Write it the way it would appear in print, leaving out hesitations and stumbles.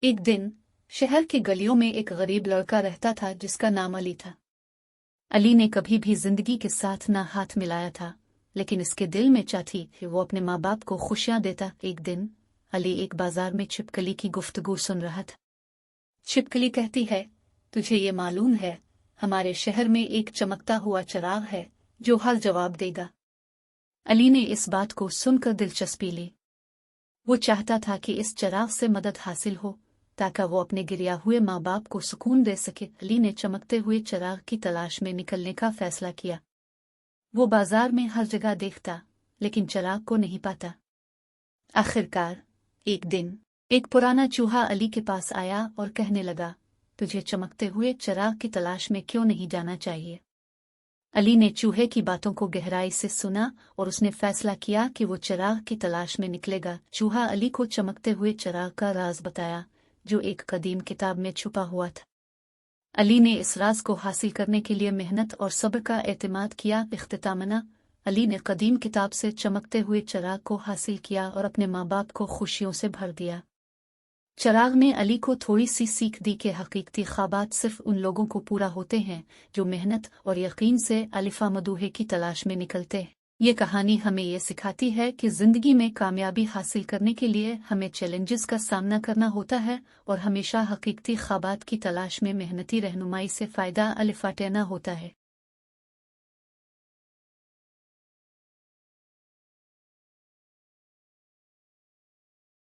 एक दिन शहर की गलियों में एक गरीब लड़का रहता था जिसका नाम अली था। अली ने कभी भी जिंदगी के साथ ना हाथ मिलाया था, लेकिन इसके दिल में चाह थी कि वो अपने माँ बाप को खुशियां देता। एक दिन अली एक बाजार में छिपकली की गुफ्तगू सुन रहा था। छिपकली कहती है, तुझे ये मालूम है, हमारे शहर में एक चमकता हुआ चिराग है जो हर जवाब देगा। अली ने इस बात को सुनकर दिलचस्पी ली। वो चाहता था कि इस चिराग से मदद हासिल हो ताकि वो अपने गिरया हुए माँ बाप को सुकून दे सके। अली ने चमकते हुए चिराग की तलाश में निकलने का फैसला किया। वो बाजार में हर जगह देखता, लेकिन चिराग को नहीं पाता। आखिरकार एक दिन एक पुराना चूहा अली के पास आया और कहने लगा, तुझे चमकते हुए चिराग की तलाश में क्यों नहीं जाना चाहिए। अली ने चूहे की बातों को गहराई से सुना और उसने फैसला किया कि वो चिराग की तलाश में निकलेगा। चूहा अली को चमकते हुए चिराग का राज बताया, जो एक कदीम किताब में छुपा हुआ था। अली ने इस राज को हासिल करने के लिए मेहनत और सब्र का एतमाद किया। इख्तितामना अली ने कदीम किताब से चमकते हुए चिराग को हासिल किया और अपने माँ बाप को खुशियों से भर दिया। चिराग ने अली को थोड़ी सी सीख दी कि हकीकती ख्वाबात सिर्फ उन लोगों को पूरा होते हैं जो मेहनत और यकीन से अलिफा मदूहे की तलाश में निकलते हैं। ये कहानी हमें ये सिखाती है कि जिंदगी में कामयाबी हासिल करने के लिए हमें चैलेंजेस का सामना करना होता है और हमेशा हकीकती ख्वाबात की तलाश में मेहनती रहनुमाई से फ़ायदा अलिफा लेना होता है।